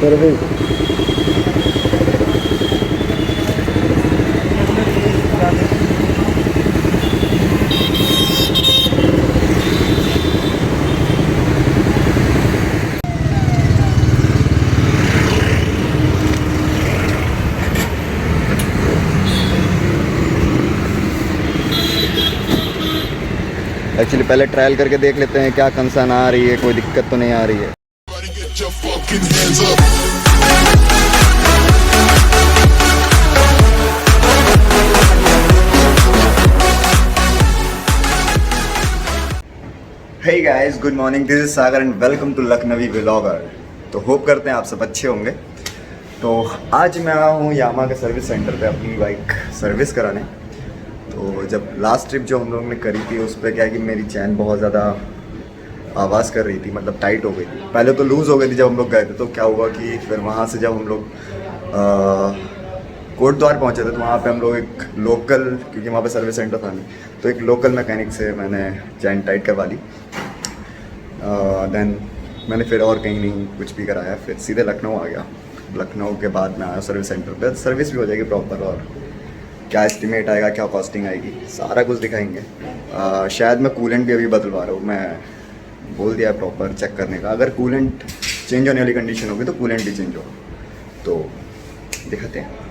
Service. Actually पहले trial करके देख लेते हैं क्या कंसर्न आ रही है, कोई दिक्कत तो नहीं आ रही है। Hey guys, good morning, this is Sagar and welcome to Lakhnavi vlogger. तो होप करते हैं आप सब अच्छे होंगे। तो आज मैं आया हूँ यामा के सर्विस सेंटर पे अपनी बाइक सर्विस कराने। तो जब लास्ट ट्रिप जो हम लोग ने करी थी उस पर क्या है कि मेरी चैन बहुत ज़्यादा आवाज़ कर रही थी, मतलब टाइट हो गई थी। पहले तो लूज़ हो गई थी जब हम लोग गए थे। तो क्या हुआ कि फिर वहाँ से जब हम लोग कोटद्वार पहुँचे थे तो वहाँ पे हम लोग एक लोकल, क्योंकि वहाँ पे सर्विस सेंटर था नहीं, तो एक लोकल मैकेनिक से मैंने चैन टाइट करवा ली। देन मैंने फिर और कहीं नहीं कुछ भी कराया, फिर सीधे लखनऊ आ गया। लखनऊ के बाद मैं आया सर्विस सेंटर पे। सर्विस भी हो जाएगी प्रॉपर, और क्या एस्टिमेट आएगा, क्या कॉस्टिंग आएगी, सारा कुछ दिखाएंगे। शायद मैं कूलेंट भी अभी बदलवा रहा हूँ, मैं बोल दिया प्रॉपर चेक करने का। अगर कूलेंट चेंज होने वाली कंडीशन होगी तो कूलेंट ही चेंज होगा। तो दिखाते हैं।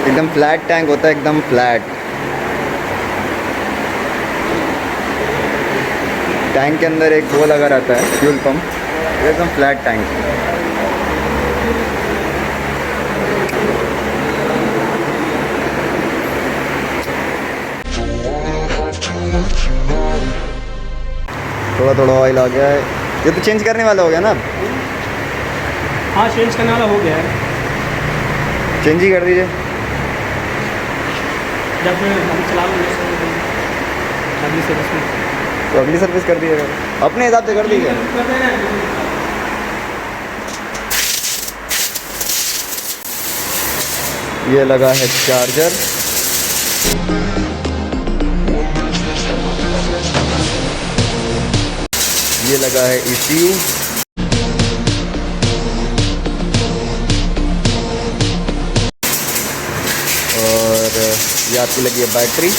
एकदम फ्लैट टैंक होता है, एकदम फ्लैट। टैंक के अंदर एक वो लगा रहता है फ्यूल पंप, एकदम फ्लैट टैंक। थोड़ा थोड़ा ऑयल आ गया है। ये तो चेंज करने वाला हो गया ना? हाँ, चेंज करने वाला हो गया है। चेंज ही कर दीजिए। जब हम चला अगली सर्विस में, तो अगली सर्विस कर दीजिएगा, अपने हिसाब से कर दीजिए। ये लगा है चार्जर, ये लगा है ECU, और ये आपकी लगी है बैटरी।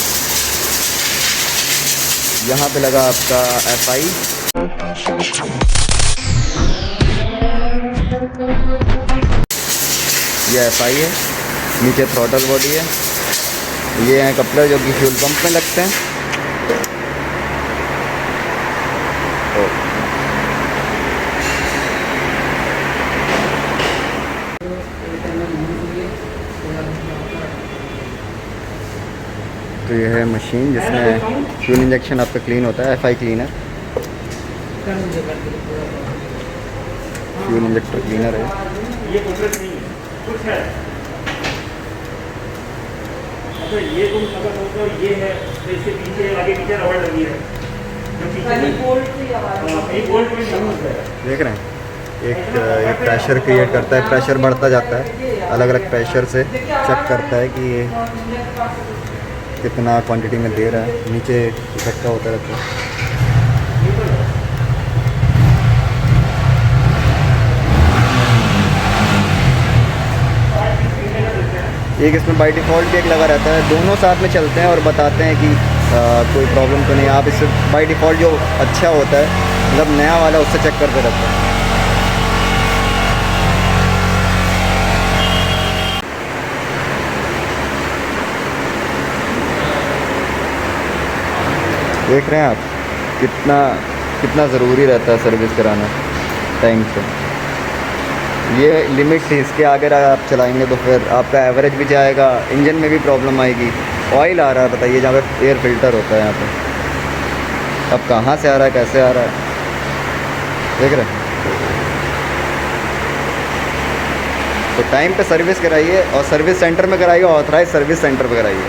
यहाँ पे लगा आपका FI, ये FI है। नीचे थ्रॉटल बॉडी है। ये हैं कपलर जो कि फ्यूल पंप में लगते हैं। तो ये है मशीन जिसमें फ्यूल इंजेक्शन आपका क्लीन होता है, FI cleaner, fuel injector cleaner है। ये कुछ नहीं है, कुछ है। अच्छा, ये तुम अगर सोचो ये है तो इसके पीछे आगे पीछे रबड़ लगी है, जो पीछे बोल्ट में है। देख रहे हैं, एक प्रेशर क्रिएट करता है, प्रेशर बढ़ता जाता है, अलग अलग प्रेशर से चेक करता है कि ये कितना क्वांटिटी में दे रहा है। नीचे इकट्ठा होता रहता है। एक इसमें बाय डिफ़ॉल्ट एक लगा रहता है, दोनों साथ में चलते हैं और बताते हैं कि कोई प्रॉब्लम तो नहीं। आप इससे बाय डिफ़ॉल्ट जो अच्छा होता है मतलब नया वाला उससे चेक करते रहते हैं। देख रहे हैं आप कितना ज़रूरी रहता है सर्विस कराना टाइम से। ये लिमिट थी, इसके आगे आप चलाएंगे तो फिर आपका एवरेज भी जाएगा, इंजन में भी प्रॉब्लम आएगी। ऑयल आ रहा है बताइए, जहाँ पे एयर फिल्टर होता है यहाँ पे, अब कहाँ से आ रहा है कैसे आ रहा है देख रहे हैं। तो टाइम पे सर्विस कराइए और सर्विस सेंटर में कराइए, ऑथराइज सर्विस सेंटर पे कराइए।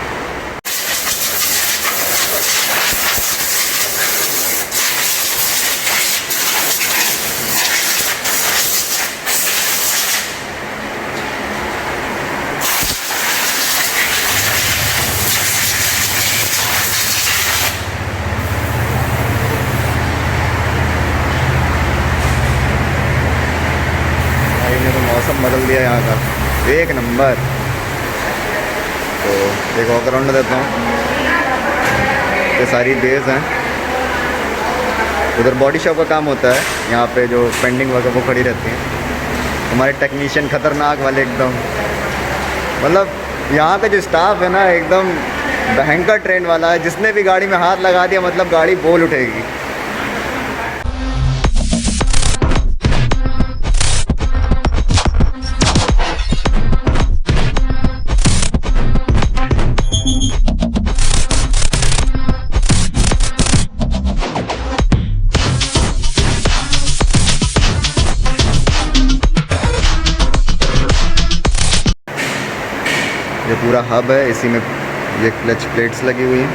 ने तो मौसम बदल दिया यहाँ का, एक नंबर। तो एक वॉकअराउंड देता हूँ। ये सारी बेस हैं, उधर बॉडी शॉप का काम होता है, यहाँ पे जो पेंडिंग वगैरह वो खड़ी रहती हैं। हमारे टेक्नीशियन खतरनाक वाले एकदम, मतलब यहाँ का जो स्टाफ है ना एकदम भयंकर ट्रेन वाला है। जिसने भी गाड़ी में हाथ लगा दिया मतलब गाड़ी बोल उठेगी। ये पूरा हब है, इसी में ये क्लच प्लेट्स लगी हुई हैं।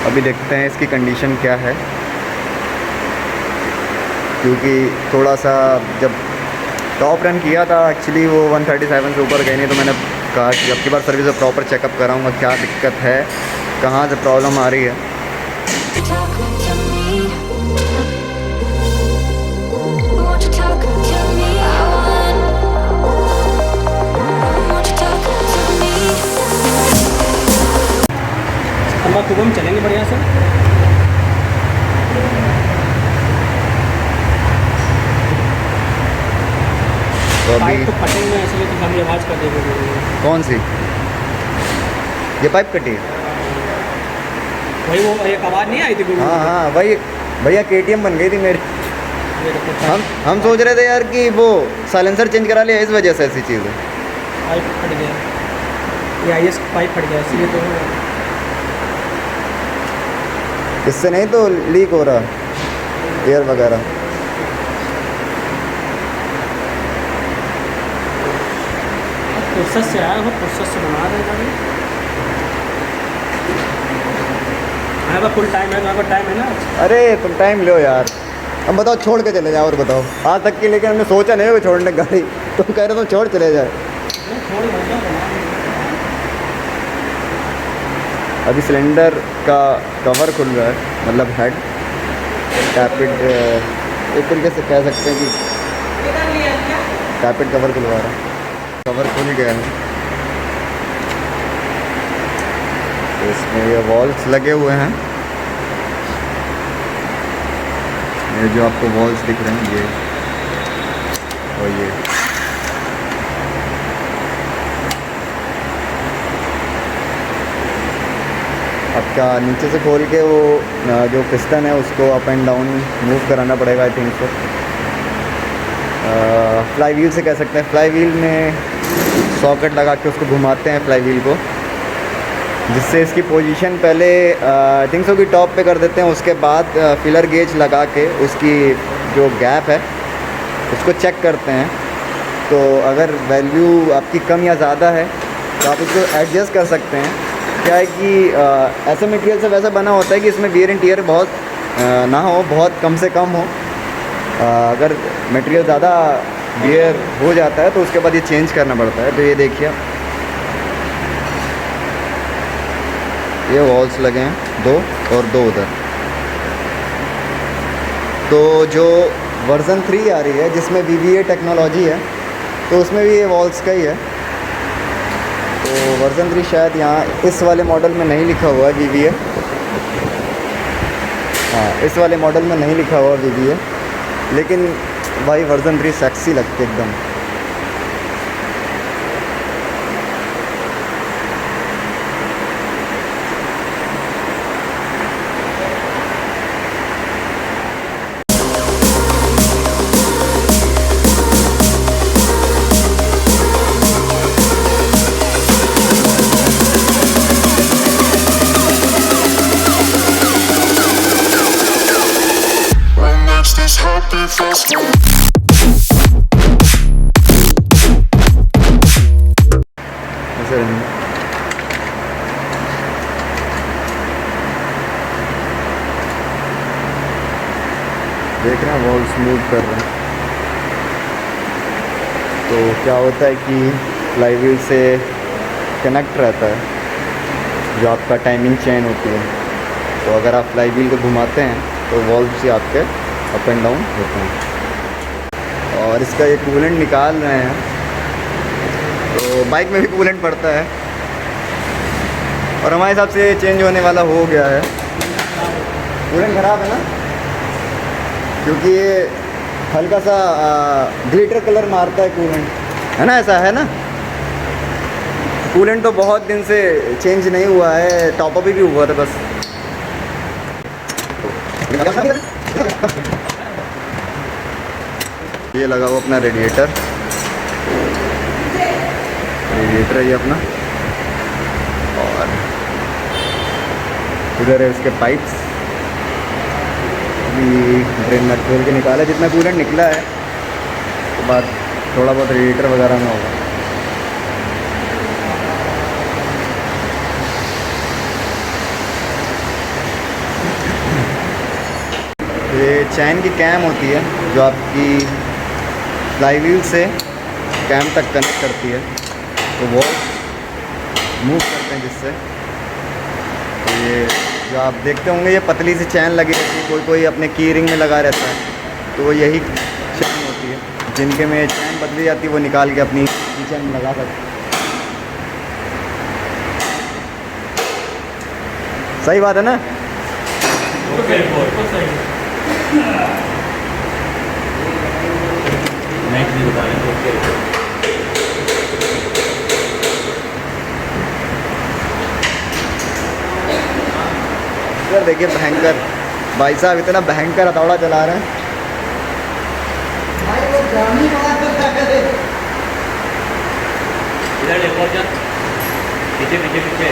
अभी देखते हैं इसकी कंडीशन क्या है, क्योंकि थोड़ा सा जब टॉप रन किया था एक्चुअली वो 137 से ऊपर गए नहीं, तो मैंने कहा कि अब की बार सर्विस प्रॉपर चेकअप कराऊंगा, क्या दिक्कत है, कहाँ से प्रॉब्लम आ रही है। हम चलेंगे बढ़िया से। तो अभी पाइप तो फटेंगे इसलिए तो हम आवाज़ कर देंगे। कौन सी ये पाइप कटी है? वही वो एक आवाज़ नहीं आई थी। हाँ हाँ वही भैया, KTM बन गई थी मेरी। हम सोच रहे थे यार कि वो साइलेंसर चेंज करा लिया, इस वजह से ऐसी चीज़ है। पाइप फट गया, ये IS पाइप फट गया इसलिए तो। इससे नहीं तो लीक हो रहा एयर वगैरह। प्रोसेस से आया हो, प्रोसेस से बना देगा भी। हाँ फुल टाइम है, तो टाइम है ना। अरे तुम टाइम लो यार, अब बताओ छोड़ के चले जाओ। और बताओ आज तक की, लेकिन हमने सोचा नहीं होगा छोड़ने गाड़ी, तुम कह रहे तुम छोड़ चले जाए। अभी सिलेंडर का कवर खुल रहा है, मतलब हेड टैपिड, एक तरीके से कह सकते हैं कि टैपिड कवर खुलवा रहा है। कवर खुल गया है, तो इसमें ये वॉल्स लगे हुए हैं। ये जो आपको वॉल्स दिख रहे हैं ये और ये आपका नीचे से खोल के वो जो पिस्टन है उसको अप एंड डाउन मूव कराना पड़ेगा। I think so fly wheel से कह सकते हैं। फ्लाई व्हील में सॉकेट लगा के उसको घुमाते हैं फ्लाई व्हील को, जिससे इसकी पोजीशन पहले आई थिंक सो कि टॉप पे कर देते हैं। उसके बाद फिलर गेज लगा के उसकी जो गैप है उसको चेक करते हैं। तो अगर वैल्यू आपकी कम या ज़्यादा है तो आप उसको एडजस्ट कर सकते हैं। क्या है कि ऐसे मटेरियल से वैसा बना होता है कि इसमें वियर एंड टियर बहुत ना हो, बहुत कम से कम हो। अगर मटेरियल ज़्यादा वियर हो जाता है तो उसके बाद ये चेंज करना पड़ता है। तो ये देखिए ये वॉल्स लगे हैं दो और दो उधर। तो जो वर्ज़न 3 आ रही है जिसमें VVA टेक्नोलॉजी है तो उसमें भी ये वॉल्स का ही है। तो वर्जन 3 शायद यहाँ इस वाले मॉडल में नहीं लिखा हुआ है VVA। हाँ, इस वाले मॉडल में नहीं लिखा हुआ VVA, लेकिन भाई वर्जन 3 सेक्सी लगती है एकदम। When makes this happy fast one? ऐसे रहेंगे। देख रहे हैं वॉल स्मूथ कर रहे हैं। तो क्या होता है कि फ्लाईव्हील से कनेक्ट रहता है जो आपका टाइमिंग चेन होती है। तो अगर आप फ्लाईव्हील को घुमाते हैं तो वॉल्व से आपके अप एंड डाउन होते हैं। और इसका ये कूलेंट निकाल रहे हैं, तो बाइक में भी कूलेंट पड़ता है और हमारे हिसाब से चेंज होने वाला हो गया है। कूलेंट ख़राब है ना, क्योंकि ये हल्का सा ग्लिटर कलर मारता है कूलेंट, है ना, ऐसा है ना। कूलेंट तो बहुत दिन से चेंज नहीं हुआ है, टॉपअप भी हुआ था बस। ये लगा हुआ अपना रेडिएटर है ये अपना, और इधर है उसके पाइप्स। अभी ड्रेन नट खोल के निकाला, जितना कूलेंट निकला है उसके बाद थोड़ा बहुत रेडिएटर वगैरह में होगा। ये चैन की कैम होती है जो आपकी फ्लाईव्हील से कैम तक कनेक्ट करती है, तो वो मूव करते हैं जिससे। तो ये जो आप देखते होंगे ये पतली सी चैन लगी रहती है, कोई कोई अपने की रिंग में लगा रहता है, तो वो यही चैन होती है। जिनके में चैन बदली जाती है वो निकाल के अपनी चैन में लगा सकते हैं। सही बात है ना। नेक्स्ट भी बता रहे हैं। देखिए भयंकर भाई साहब, इतना भयंकर हथौड़ा चला रहे हैं। इधर देखो, क्या पीछे पीछे पीछे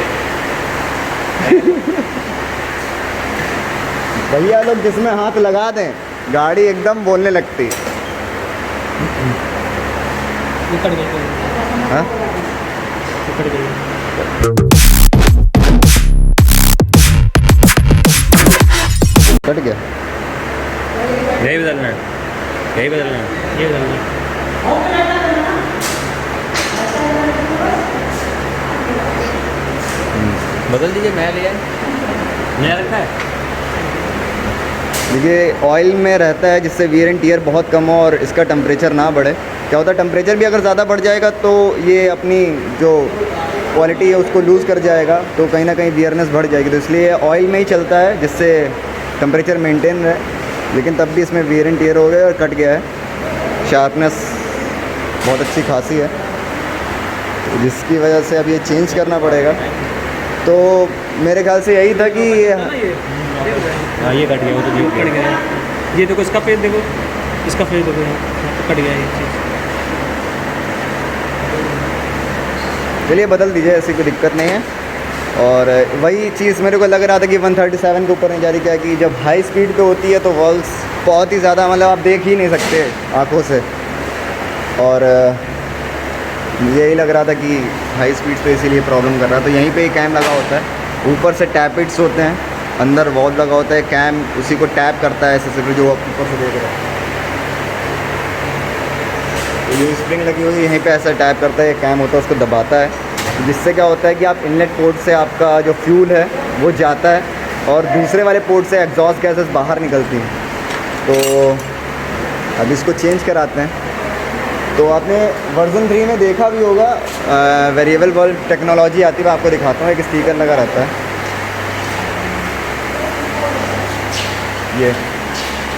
भैया लोग जिसमें हाथ लगा दें गाड़ी एकदम बोलने लगती। उखड़ गई, हाँ, उखड़ गई। कट गया। यही बदलना है, यही बदलना है, ये बदलना है। बदल दीजिए, मैं लिया नया रखा है। देखिए ऑयल में रहता है जिससे वियर एंड टियर बहुत कम हो और इसका टेम्परेचर ना बढ़े। क्या होता है, टेम्परेचर भी अगर ज़्यादा बढ़ जाएगा तो ये अपनी जो क्वालिटी है उसको लूज़ कर जाएगा, तो कहीं ना कहीं वियरनेस बढ़ जाएगी। तो इसलिए ऑयल में ही चलता है जिससे टेम्परेचर मेंटेन रहे। लेकिन तब भी इसमें वियर एंड टियर हो गया और कट गया है। शार्पनेस बहुत अच्छी खासी है, तो जिसकी वजह से अब ये चेंज करना पड़ेगा। तो मेरे ख्याल से यही था कि हाँ ये कट गया, वो तो कट गया। ये देखो इसका पेज देखो, इसका पेज देखो, कट गया ये चीज़। चलिए बदल दीजिए, ऐसी कोई दिक्कत नहीं है। और वही चीज़ मेरे को लग रहा था कि 137 के ऊपर नहीं जा रही, क्या कि जब हाई स्पीड पे होती है तो वॉल्स बहुत ही ज़्यादा, मतलब आप देख ही नहीं सकते आँखों से। और मुझे यही लग रहा था कि हाई स्पीड पे इसीलिए प्रॉब्लम कर रहा है। तो यहीं पे ही कैम लगा होता है, ऊपर से टैपिट्स होते हैं, अंदर वॉल लगा होता है, कैम उसी को टैप करता है ऐसे से, जो आप ऊपर से देख रहे हैं। तो ये स्प्रिंग लगी हुई है, यहीं पे ऐसा टैप करता है, ये कैम होता है, उसको दबाता है, जिससे क्या होता है कि आप इनलेट पोर्ट से आपका जो फ्यूल है वो जाता है और दूसरे वाले पोर्ट से एग्जॉस्ट गैसेस बाहर निकलती हैं। तो अब इसको चेंज कराते हैं। तो आपने वर्जन 3 में देखा भी होगा, वेरिएबल वॉल्व टेक्नोलॉजी आती है। मैं आपको दिखाता हूँ, एक स्टिकर लगा रहता है, ये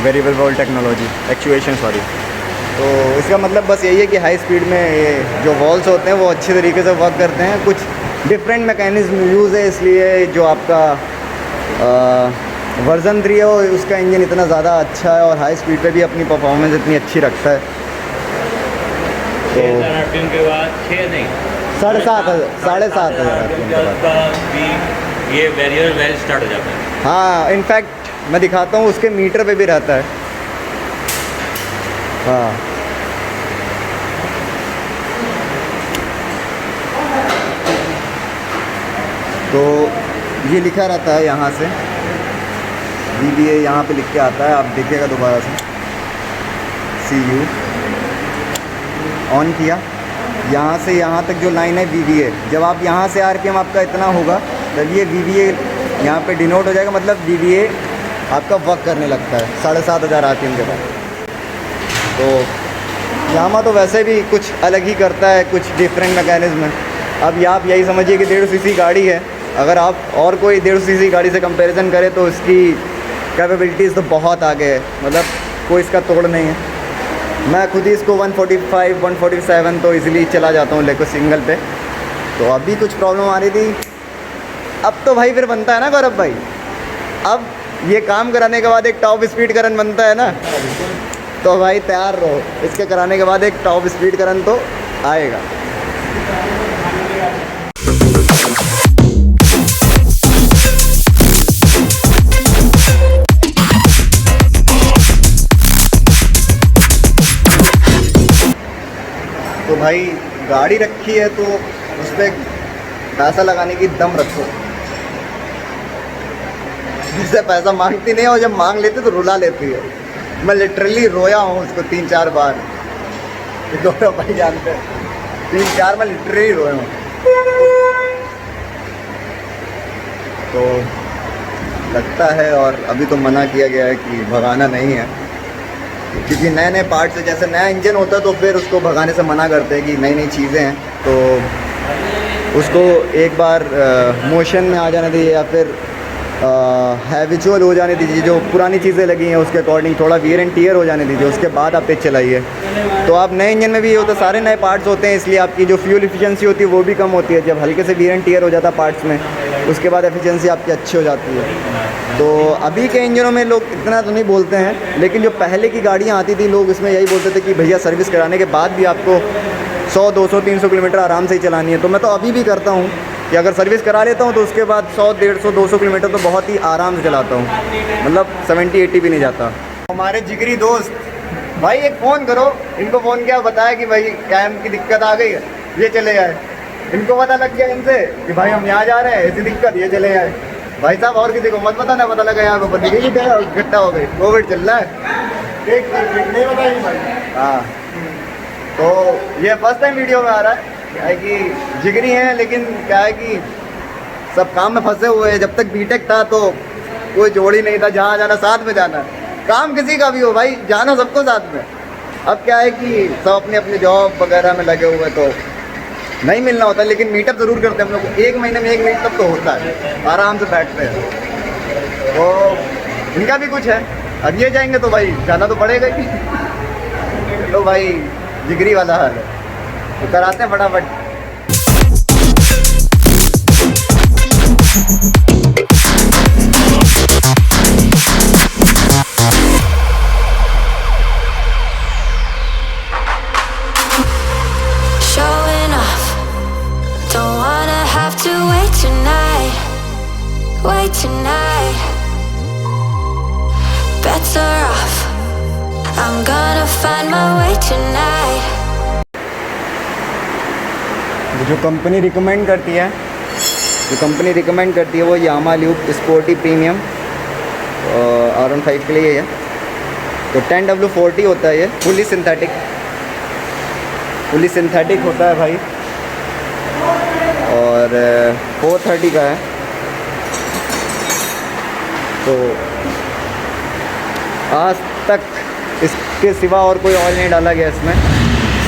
variable valve technology actuation, sorry. तो इसका मतलब बस यही है कि हाई स्पीड में ये जो वॉल्स होते हैं वो अच्छे तरीके से वर्क करते हैं। कुछ डिफरेंट मैकेनिज्म यूज़ है, इसलिए जो आपका वर्जन 3 है वो उसका इंजन इतना ज़्यादा अच्छा है और हाई स्पीड पे भी अपनी परफॉर्मेंस इतनी अच्छी रखता है। तो RPM के बाद 6 नहीं 7,500 का भी ये वेरिएबल वेल स्टार्ट हो जाता है। हाँ, इनफैक्ट मैं दिखाता हूँ, उसके मीटर पे भी रहता है। हाँ, तो ये लिखा रहता है यहाँ से, VBA यहाँ पे लिख के आता है, आप देखिएगा दोबारा से। CU ऑन किया, यहाँ से यहाँ तक जो लाइन है VBA, जब आप यहाँ से RPM आपका इतना होगा तब ये VBA यहाँ पे डिनोट हो जाएगा, मतलब VBA आपका वर्क करने लगता है 7,500 RPM के बाद। तो यामा तो वैसे भी कुछ अलग ही करता है, कुछ डिफरेंट मैकेनिज्म है। अब आप यही समझिए कि 1.5 cc गाड़ी है, अगर आप और कोई 1.5 cc गाड़ी से कंपैरिजन करें तो इसकी कैपेबिलिटीज़ तो बहुत आगे है, मतलब कोई इसका तोड़ नहीं है। मैं खुद ही इसको 145, 147 तो इजीली चला जाता हूँ लेकर सिंगल पे। तो अभी कुछ प्रॉब्लम आ रही थी, अब तो भाई फिर बनता है ना गौरव भाई, अब ये काम कराने के बाद एक टॉप स्पीड करंट बनता है ना, तो भाई तैयार रहो, इसके कराने के बाद एक टॉप स्पीड करंट तो आएगा। तो भाई गाड़ी रखी है तो उस पर पैसा लगाने की दम रखो। जिससे पैसा मांगती नहीं है और जब मांग लेती तो रुला लेती है। मैं लिटरली रोया हूँ उसको 3-4 बार, गौरव भाई जानते हैं, 3-4 मैं लिटरली रोया हूँ। तो लगता है, और अभी तो मना किया गया है कि भगाना नहीं है, क्योंकि नए नए पार्ट से, जैसे नया इंजन होता है तो फिर उसको भगाने से मना करते हैं कि नई नई चीज़ें हैं तो उसको एक बार मोशन में आ जाने दीजिए या फिर हैबिचुअल हो जाने दीजिए। जो पुरानी चीज़ें लगी हैं उसके अकॉर्डिंग थोड़ा वियर एंड टीयर हो जाने दीजिए, उसके बाद आप तेज चलाइए। तो आप नए इंजन में भी ये होता है, सारे नए पार्ट्स होते हैं, इसलिए आपकी जो फ्यूल एफिशिएंसी होती है वो भी कम होती है। जब हल्के से वियर एंड टीयर हो जाता है पार्ट्स में, उसके बाद एफिशिएंसी आपकी अच्छी हो जाती है। तो अभी के इंजनों में लोग इतना तो नहीं बोलते हैं, लेकिन जो पहले की गाड़ियाँ आती थी लोग इसमें यही बोलते थे कि भैया सर्विस कराने के बाद भी आपको 100, 200, 300 किलोमीटर आराम से ही चलानी है। तो मैं तो अभी भी करता हूँ कि अगर सर्विस करा लेता हूँ तो उसके बाद 100, 150, 200 किलोमीटर तो बहुत ही आराम से चलाता हूँ, मतलब 70, 80 भी नहीं जाता। हमारे जिगरी दोस्त भाई एक फ़ोन करो, इनको फ़ोन किया, बताया कि भाई कैम की दिक्कत आ गई है, ये चले आए। इनको पता लग गया इनसे कि भाई हम यहाँ जा रहे हैं, ऐसी दिक्कत, ये चले आए। भाई साहब और किसी को मत बताना, पता लगा यहाँ पर बंदी गई इकट्ठा हो गई, कोविड चल रहा है। एक नहीं बताइए भाई। हाँ, तो ये फर्स्ट टाइम वीडियो में आ रहा है, क्या है कि जिगरी हैं, लेकिन क्या है कि सब काम में फंसे हुए हैं। जब तक बीटेक था तो कोई जोड़ ही नहीं था, जहाँ जाना साथ में जाना, काम किसी का भी हो भाई जाना सबको साथ में। अब क्या है कि सब अपने अपने जॉब वगैरह में लगे हुए तो नहीं मिलना होता, लेकिन मीटअप ज़रूर करते हैं हम लोग। 1 महीने में 1 मीटअप तो होता है, आराम से बैठते हैं। तो इनका भी कुछ है, अब ये जाएंगे तो भाई जाना तो पड़ेगा ही। तो भाई जिगरी वाला हाल है, तो कराते हैं फटाफट। Showing off. Don't wanna have to wait tonight. Wait tonight. Better off. I'm gonna find my way tonight. जो कंपनी रिकमेंड करती है, वो यामा ल्यूब स्पोर्टी प्रीमियम R15 के लिए है। तो 10W40 होता है, ये फुली सिंथेटिक होता है भाई, और 430 का है। तो आज तक इसके सिवा और कोई ऑयल नहीं डाला गया इसमें,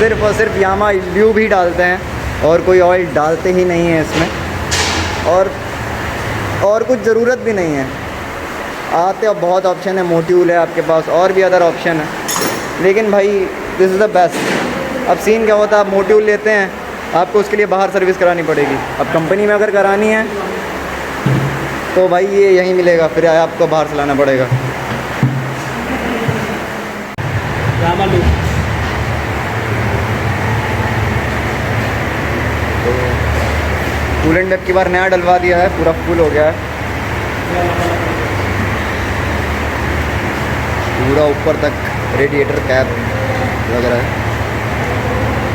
सिर्फ और सिर्फ यामा ल्यूब ही डालते हैं और कोई ऑयल डालते ही नहीं है इसमें, और कुछ ज़रूरत भी नहीं है। आते अब बहुत ऑप्शन है, मोट्यूल है आपके पास और भी अदर ऑप्शन है, लेकिन भाई दिस इज़ द बेस्ट। अब सीन क्या होता है, आप मोट्यूल लेते हैं, आपको उसके लिए बाहर सर्विस करानी पड़ेगी। अब कंपनी में अगर करानी है तो भाई ये यहीं मिलेगा, फिर आपको बाहर से लाना पड़ेगा। तो कूलेंट अब की बार नया डलवा दिया है, पूरा फुल हो गया है पूरा ऊपर तक। रेडिएटर कैप लग रहा है,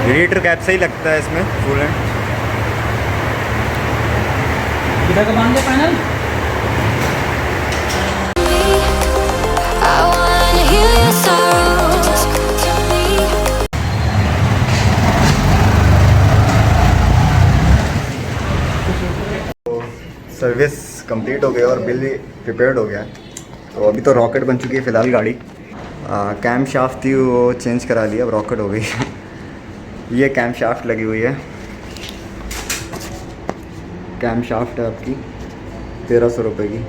रेडिएटर कैप सही लगता है इसमें कूलेंट। किधर का बांध दे final? I wanna heal your sorrows. To me. Service complete हो गई और बिल भी प्रिपेयर्ड हो गया है। तो अभी तो रॉकेट बन चुकी है फ़िलहाल गाड़ी। कैम शाफ्ट थी वो चेंज करा लिया, अब रॉकेट हो गई। ये कैम शाफ्ट लगी हुई है, कैम शाफ्ट है आपकी 1300 रुपये की,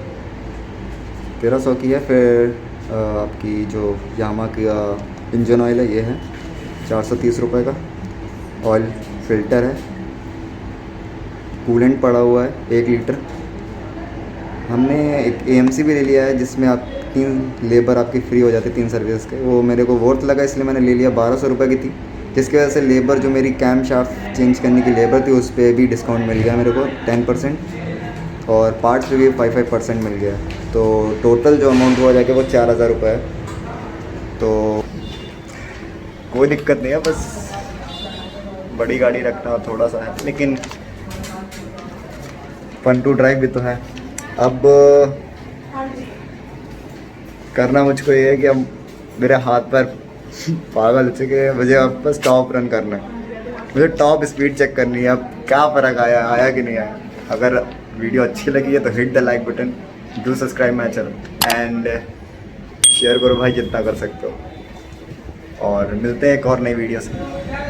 1300 की है। फिर आपकी जो यामा की इंजन ऑयल है ये है 430 रुपये का। ऑयल फिल्टर है, कूलेंट पड़ा हुआ है 1 लीटर। हमने एक AMC भी ले लिया है जिसमें आप 3 लेबर आपकी फ्री हो जाती है 3 सर्विस के। वो मेरे को वर्थ लगा इसलिए मैंने ले लिया, 1200 रुपये की थी, जिसकी वजह से लेबर जो मेरी कैम शाफ्ट चेंज करने की लेबर थी उस पर भी डिस्काउंट मिल गया मेरे को 10%, और पार्ट्स पे भी 5% मिल गया। तो टोटल जो अमाउंट हुआ जाके वो 4000 रुपये है। तो कोई दिक्कत नहीं है, बस बड़ी गाड़ी रखना थोड़ा सा है, लेकिन फन टू ड्राइव भी तो है। अब करना मुझको ये है कि अब मेरे हाथ पर पागल हो चुके हैं, मुझे अब बस टॉप रन करना है, मुझे टॉप स्पीड चेक करनी है। अब क्या फ़र्क आया कि नहीं आया। अगर वीडियो अच्छी लगी है तो hit the like button, do subscribe my channel and share करो भाई जितना कर सकते हो। और मिलते हैं एक और नई वीडियो से,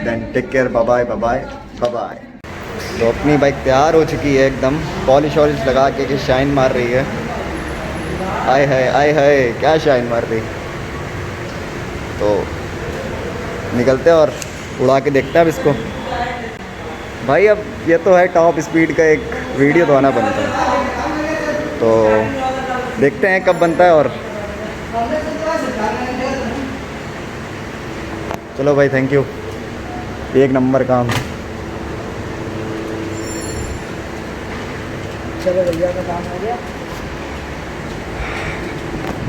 then take care, bye bye bye bye bye. तो अपनी बाइक तैयार हो चुकी है एकदम, पॉलिश वॉलिश लगा के शाइन मार रही है। आए है क्या शाइन मार रही। तो निकलते हैं और उड़ा के देखते हैं अब इसको। भाई अब ये तो है टॉप स्पीड का एक वीडियो तो आना बनता है, तो देखते हैं कब बनता है। और चलो भाई, थैंक यू, 1 नंबर काम। चलो भैया का काम हो गया,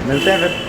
मिलते हैं फिर।